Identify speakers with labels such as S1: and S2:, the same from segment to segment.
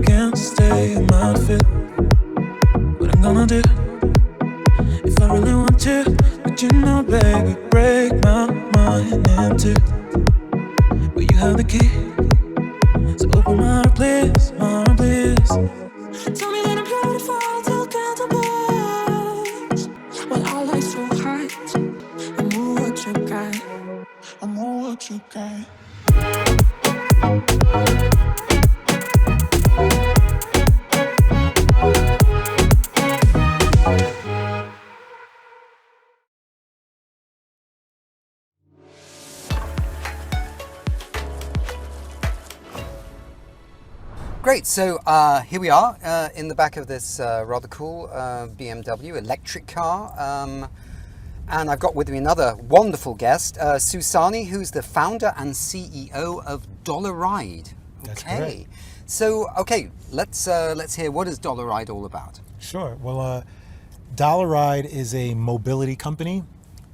S1: can't stay in my outfit. What I'm gonna do if I really want to? But you know, baby, break my mind in two. But you have the key, so open my heart, please, my heart, please. Tell me that I'm beautiful till counterparts. Well, I like so hot. I'm all what you got. I'm all what you got.
S2: Great, so here we are in the back of this rather cool BMW electric car. And I've got with me another wonderful guest, Sanni, who's the founder and CEO of Dollaride.
S3: That's correct.
S2: So, let's hear, what is Dollaride all about?
S3: Sure. Well, Dollaride is a mobility company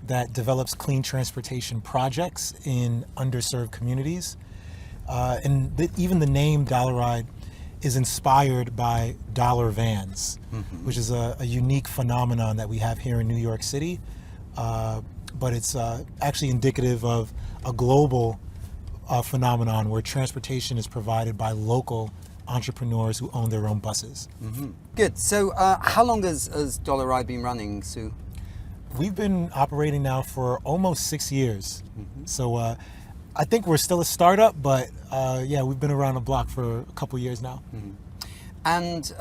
S3: that develops clean transportation projects in underserved communities. Even the name Dollaride is inspired by dollar vans, which is a unique phenomenon that we have here in New York City. But it's actually indicative of a global phenomenon where transportation is provided by local entrepreneurs who own their own buses.
S2: Good. So how long has Dollaride been running, Sue?
S3: We've been operating now for almost 6 years. So I think we're still a startup, but yeah, we've been around the block for a couple years now.
S2: And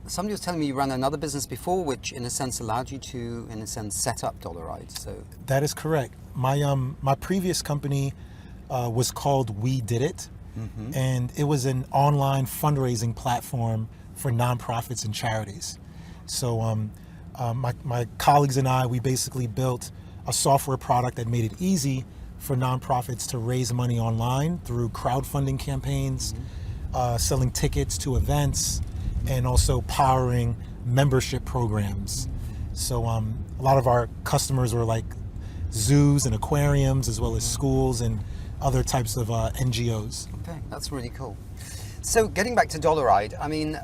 S2: somebody was telling me you ran another business before, which in a sense allowed you to, in a sense, set up Dollaride. So
S3: that is correct. My previous company was called We Did It, and it was an online fundraising platform for nonprofits and charities. So my colleagues and I, we basically built a software product that made it easy for nonprofits to raise money online through crowdfunding campaigns, selling tickets to events, and also powering membership programs. So a lot of our customers were like zoos and aquariums, as well as schools and other types of NGOs.
S2: Okay, that's really cool. So getting back to Dollaride, I mean,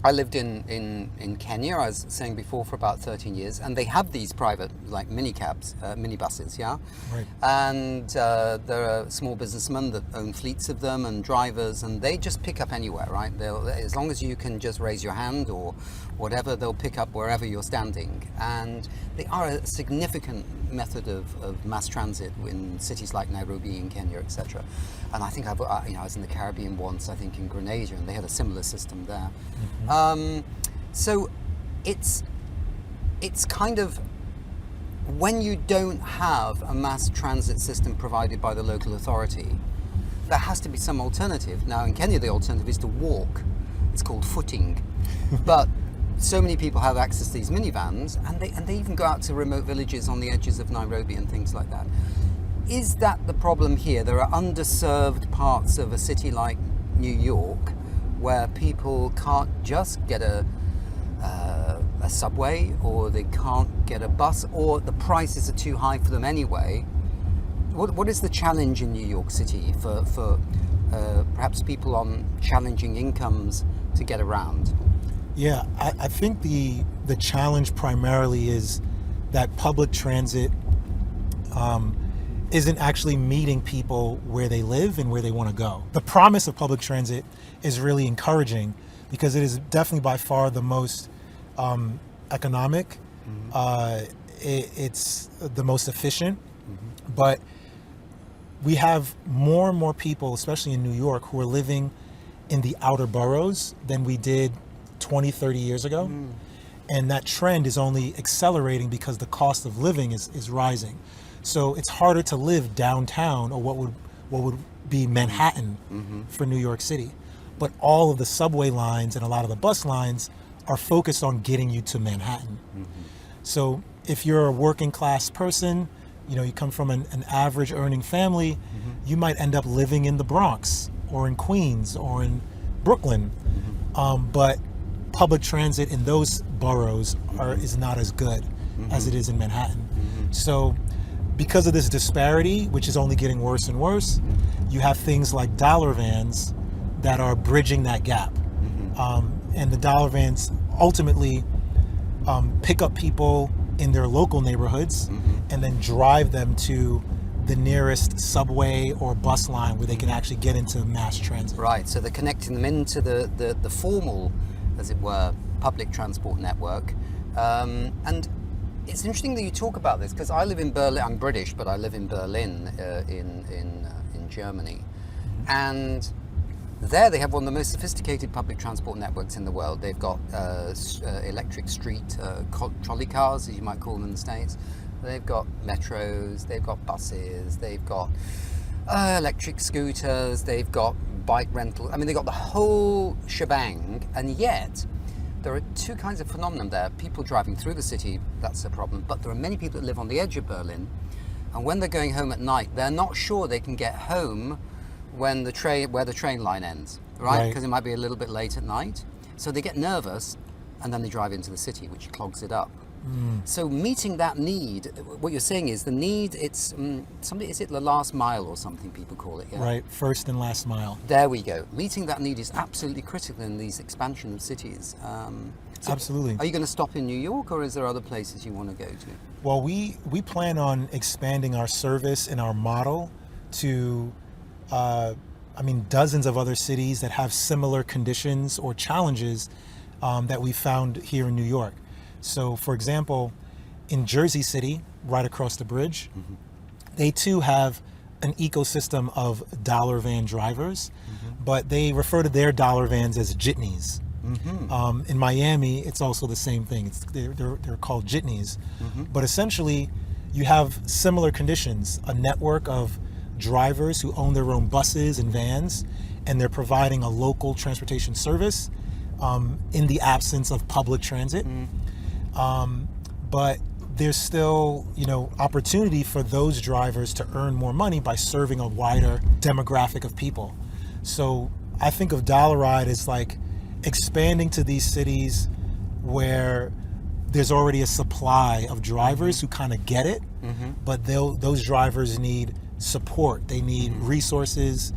S2: I lived in Kenya, I was saying before, for about 13 years, and they have these private, like minibuses, yeah?
S3: Right.
S2: And there are small businessmen that own fleets of them and drivers, and they just pick up anywhere, right? As long as you can just raise your hand or whatever, they'll pick up wherever you're standing. And they are a significant method of mass transit in cities like Nairobi in Kenya, etc. And I think I was in the Caribbean once, I think in Grenada, and they had a similar system there. So it's kind of, when you don't have a mass transit system provided by the local authority, there has to be some alternative. Now in Kenya, the alternative is to walk. It's called footing. But so many people have access to these minivans, and they even go out to remote villages on the edges of Nairobi and things like that. Is that the problem here? There are underserved parts of a city like New York where people can't just get a subway, or they can't get a bus, or the prices are too high for them anyway. What is the challenge in New York City for perhaps people on challenging incomes to get around?
S3: Yeah, I think the challenge primarily is that public transit isn't actually meeting people where they live and where they want to go. The promise of public transit is really encouraging because it is definitely by far the most economic. It's the most efficient, but we have more and more people, especially in New York, who are living in the outer boroughs than we did 20, 30 years ago. And that trend is only accelerating because the cost of living is rising. So it's harder to live downtown, or what would be Manhattan for New York City. But all of the subway lines and a lot of the bus lines are focused on getting you to Manhattan. So if you're a working class person, you come from an average earning family, you might end up living in the Bronx or in Queens or in Brooklyn. But public transit in those boroughs is not as good as it is in Manhattan. So because of this disparity, which is only getting worse and worse, you have things like dollar vans that are bridging that gap. And the dollar vans ultimately pick up people in their local neighborhoods and then drive them to the nearest subway or bus line where they can actually get into mass transit.
S2: Right, so they're connecting them into the formal, as it were, public transport network. And it's interesting that you talk about this, because I live in Berlin. I'm British, but I live in Berlin in Germany. And there they have one of the most sophisticated public transport networks in the world. They've got electric street trolley cars, as you might call them in the States. They've got metros, they've got buses, they've got electric scooters, they've got bike rental. I mean, they've got the whole shebang, and yet there are two kinds of phenomenon there. People driving through the city, that's a problem, but there are many people that live on the edge of Berlin, and when they're going home at night, they're not sure they can get home when the train line ends, right? Because it might be a little bit late at night. So they get nervous, and then they drive into the city, which clogs it up. So meeting that need, what you're saying is the need, it's is it the last mile or something people call it? Yeah?
S3: Right, first and last mile.
S2: There we go. Meeting that need is absolutely critical in these expansion of cities. So
S3: Absolutely.
S2: Are you going to stop in New York, or is there other places you want to go to?
S3: Well, we plan on expanding our service and our model to, dozens of other cities that have similar conditions or challenges that we found here in New York. So, for example, in Jersey City, right across the bridge, they too have an ecosystem of dollar van drivers, but they refer to their dollar vans as jitneys. In Miami, it's also the same thing. They're called jitneys. But essentially, you have similar conditions, a network of drivers who own their own buses and vans, and they're providing a local transportation service in the absence of public transit. But there's still, opportunity for those drivers to earn more money by serving a wider demographic of people. So I think of Dollaride as like expanding to these cities where there's already a supply of drivers who kind of get it, but those drivers need support. They need resources.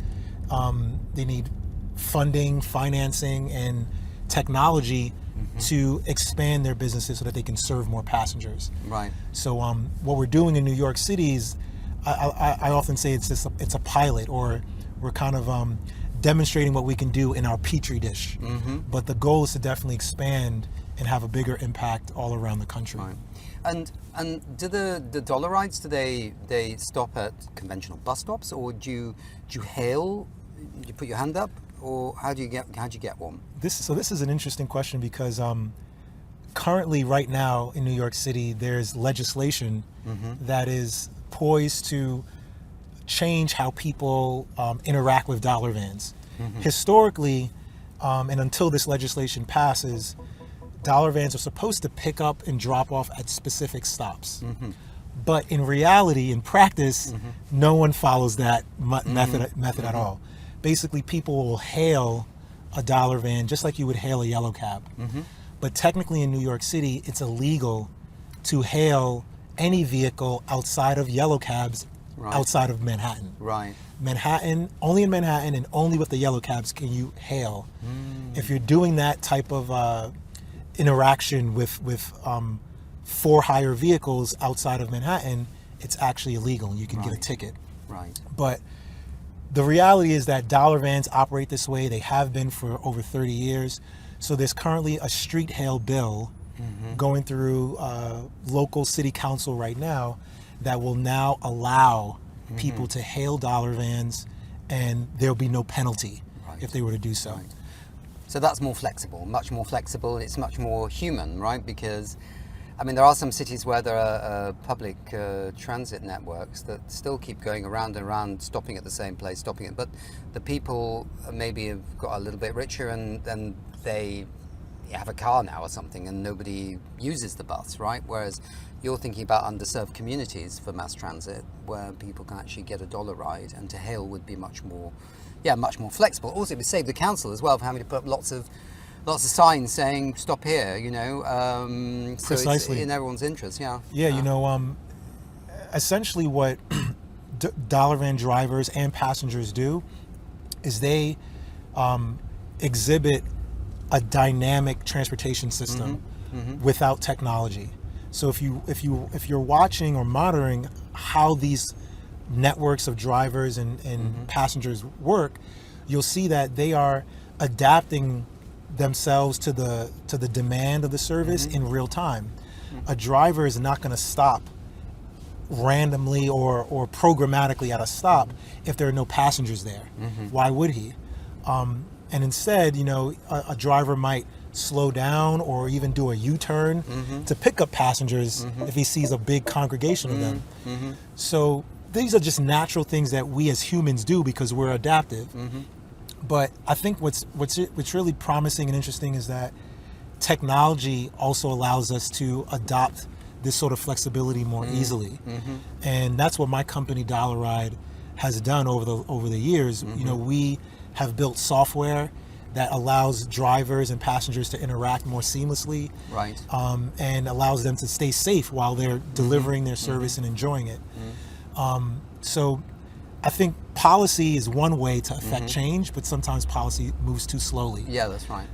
S3: They need funding, financing, and technology to expand their businesses so that they can serve more passengers.
S2: Right.
S3: So what we're doing in New York City is, I often say it's a pilot, or we're kind of demonstrating what we can do in our petri dish. But the goal is to definitely expand and have a bigger impact all around the country.
S2: Right. And do the Dollarides, do they stop at conventional bus stops, or do you hail? Do you put your hand up, or how do you get one?
S3: This is an interesting question, because currently, right now in New York City, there's legislation that is poised to change how people interact with dollar vans. Historically, and until this legislation passes, dollar vans are supposed to pick up and drop off at specific stops. But in reality, in practice, no one follows that method at all. Basically, people will hail a dollar van just like you would hail a yellow cab. But technically in New York City, it's illegal to hail any vehicle outside of yellow cabs outside of Manhattan.
S2: Right.
S3: Only in Manhattan and only with the yellow cabs can you hail. If you're doing that type of interaction with for hire vehicles outside of Manhattan, it's actually illegal and you can get a ticket.
S2: Right.
S3: But the reality is that dollar vans operate this way. They have been for over 30 years. So there's currently a street hail bill going through local city council right now that will now allow people to hail dollar vans, and there'll be no penalty if they were to do so.
S2: Right. So that's more flexible, much more flexible. It's much more human, right? Because, I mean, there are some cities where there are public transit networks that still keep going around and around, stopping at the same place, but the people maybe have got a little bit richer and they have a car now or something, and nobody uses the bus, right? Whereas you're thinking about underserved communities for mass transit, where people can actually get a dollar ride, and to hail would be much more flexible. Also, it would save the council as well for having to put up lots of signs saying "stop here," So
S3: Precisely.
S2: it's in everyone's interest. Yeah.
S3: Yeah, essentially what dollar van drivers and passengers do is they exhibit a dynamic transportation system without technology. So if you're watching or monitoring how these networks of drivers and passengers work, you'll see that they are adapting themselves to the demand of the service in real time. A driver is not going to stop randomly or programmatically at a stop if there are no passengers there. Why would he? And instead, a driver might slow down or even do a U-turn to pick up passengers if he sees a big congregation of them. So these are just natural things that we as humans do because we're adaptive. But I think what's really promising and interesting is that technology also allows us to adopt this sort of flexibility more easily. And that's what my company Dollaride has done over the years. We have built software that allows drivers and passengers to interact more seamlessly,
S2: Right.
S3: And allows them to stay safe while they're delivering their service and enjoying it. So I think policy is one way to affect change, but sometimes policy moves too slowly.
S2: Yeah, that's right.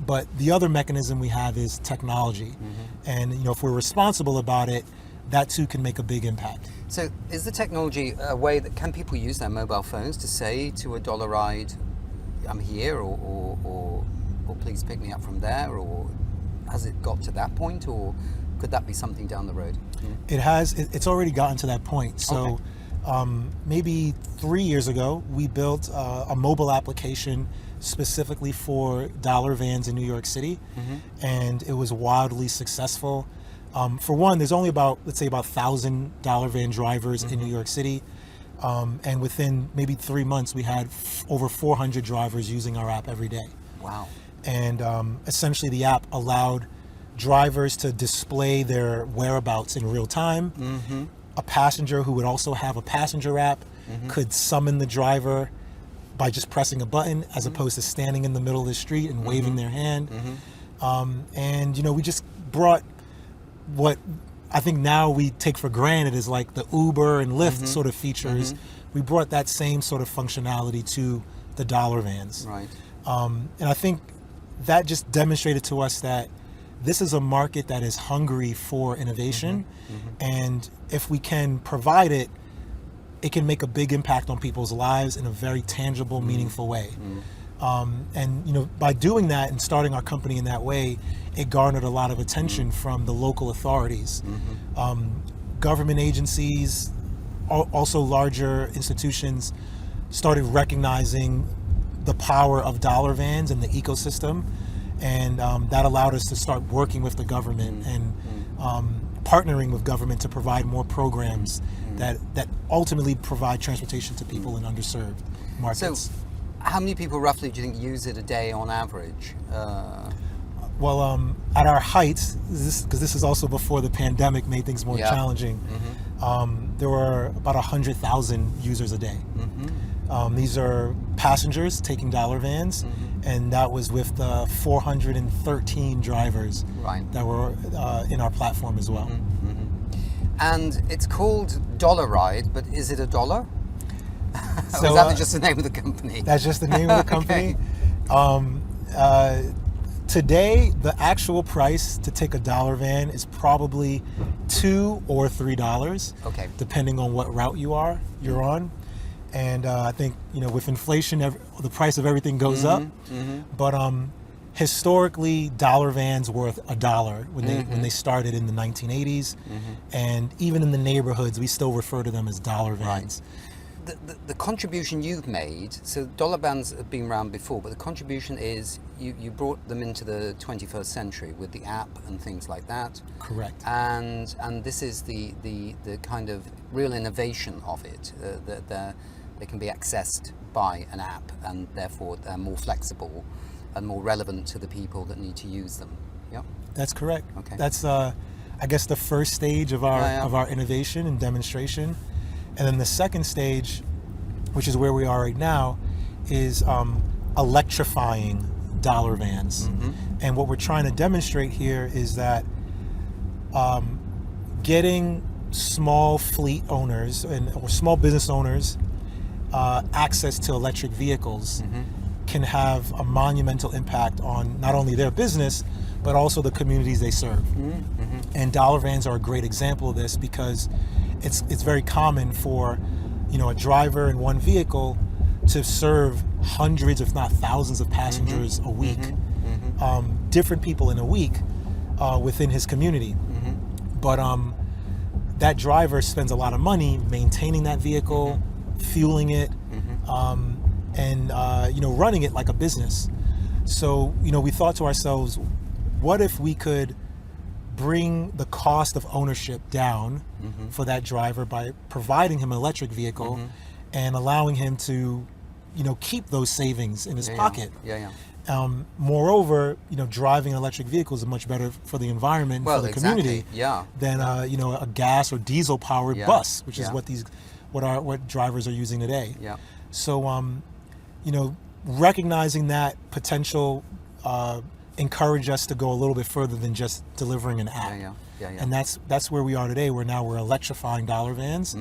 S3: But the other mechanism we have is technology. And if we're responsible about it, that too can make a big impact.
S2: So is the technology a way that can people use their mobile phones to say to a Dollaride, I'm here, or please pick me up from there, or has it got to that point, or could that be something down the road?
S3: It's already gotten to that point. So maybe 3 years ago, we built a mobile application specifically for dollar vans in New York City, and it was wildly successful. For one, there's only about 1,000 dollar van drivers in New York City, and within maybe 3 months, we had over 400 drivers using our app every day.
S2: Wow.
S3: And essentially, the app allowed drivers to display their whereabouts in real time. A passenger who would also have a passenger app could summon the driver by just pressing a button, as opposed to standing in the middle of the street and waving their hand. And we just brought what I think now we take for granted is like the Uber and Lyft sort of features. We brought that same sort of functionality to the dollar vans.
S2: Right.
S3: And I think that just demonstrated to us that this is a market that is hungry for innovation. And if we can provide it, it can make a big impact on people's lives in a very tangible, meaningful way. And by doing that and starting our company in that way, it garnered a lot of attention from the local authorities, government agencies, also larger institutions started recognizing the power of dollar vans and the ecosystem, and that allowed us to start working with the government and partnering with government to provide more programs that ultimately provide transportation to people in underserved markets.
S2: So how many people roughly do you think use it a day on average?
S3: Well, at our height, because this is also before the pandemic made things more challenging, there were about 100,000 users a day. These are passengers taking dollar vans, and that was with 413 drivers that were in our platform as well.
S2: And it's called Dollaride, but is it a dollar?
S3: So,
S2: or is that just the name of the company?
S3: That's just the name of the company. Today, the actual price to take a dollar van is probably $2 or $3, depending on what route you're on. And I think with inflation, the price of everything goes up. But historically, dollar vans were $1 when they started in the 1980s, and even in the neighborhoods, we still refer to them as dollar vans.
S2: The contribution you've made, so dollar vans have been around before, but the contribution is you brought them into the 21st century with the app and things like that.
S3: Correct.
S2: And this is the kind of real innovation of it, that they can be accessed by an app, and therefore they're more flexible and more relevant to the people that need to use them. Yep.
S3: That's correct.
S2: Okay.
S3: That's I guess the first stage of our innovation and demonstration. And then the second stage, which is where we are right now, is electrifying dollar vans. And what we're trying to demonstrate here is that getting small fleet owners or small business owners access to electric vehicles can have a monumental impact on not only their business, but also the communities they serve. And dollar vans are a great example of this, because it's very common for, you know, a driver in one vehicle to serve hundreds, if not thousands, of passengers a week, different people in a week within his community. But that driver spends a lot of money maintaining that vehicle, fueling it, and you know, running it like a business. So, you know, we thought to ourselves, what if we could bring the cost of ownership down for that driver by providing him an electric vehicle and allowing him to, you know, keep those savings in his pocket. Moreover, you know, driving an electric vehicle is much better for the environment, for the community, than you know, a gas or diesel powered bus, which is what drivers are using today. So, you know, recognizing that potential encouraged us to go a little bit further than just delivering an app. And that's where we are today. We're electrifying dollar vans,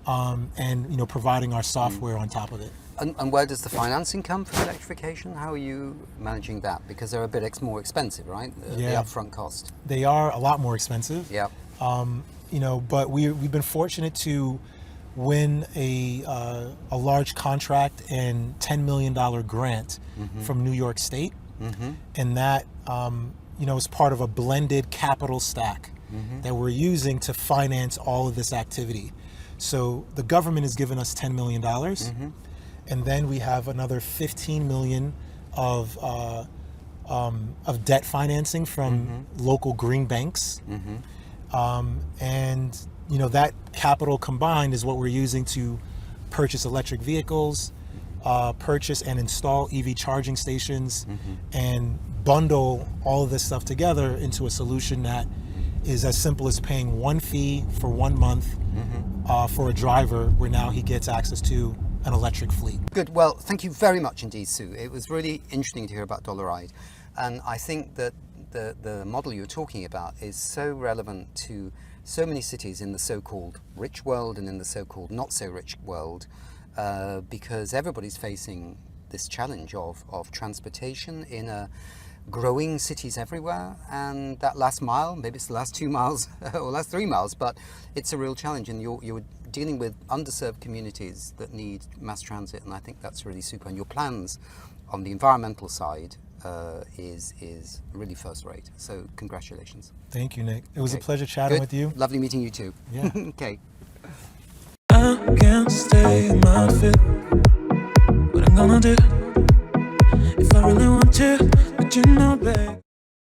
S3: and, you know, providing our software on top of it.
S2: And where does the financing come for electrification? How are you managing that? Because they're a bit more expensive, right? The upfront cost.
S3: They are a lot more expensive.
S2: Yeah.
S3: You know, but we've been fortunate to win a large contract and $10 million grant from New York State, and that you know, is part of a blended capital stack that we're using to finance all of this activity. So the government has given us $10 million. And then we have another 15 million of debt financing from local green banks, and, you know, that capital combined is what we're using to purchase electric vehicles, purchase and install EV charging stations, and bundle all of this stuff together into a solution that is as simple as paying one fee for 1 month for a driver, where now he gets access to an electric fleet.
S2: Good. Well, thank you very much indeed, Sue. It was really interesting to hear about Dollaride. And I think that the model you're talking about is so relevant to so many cities in the so-called rich world and in the so-called not so rich world, because everybody's facing this challenge of transportation in a growing cities everywhere, and that last mile, maybe it's the last 2 miles or last 3 miles, but it's a real challenge, and you're dealing with underserved communities that need mass transit, and I think that's really super. And your plans on the environmental side is really first rate. So congratulations.
S3: Thank you, Nick. It was a pleasure chatting with you.
S2: Lovely meeting you too.
S3: Yeah.
S2: Okay.
S1: I can't stay in my fit. What I'm gonna do if I really want to, but you know, babe.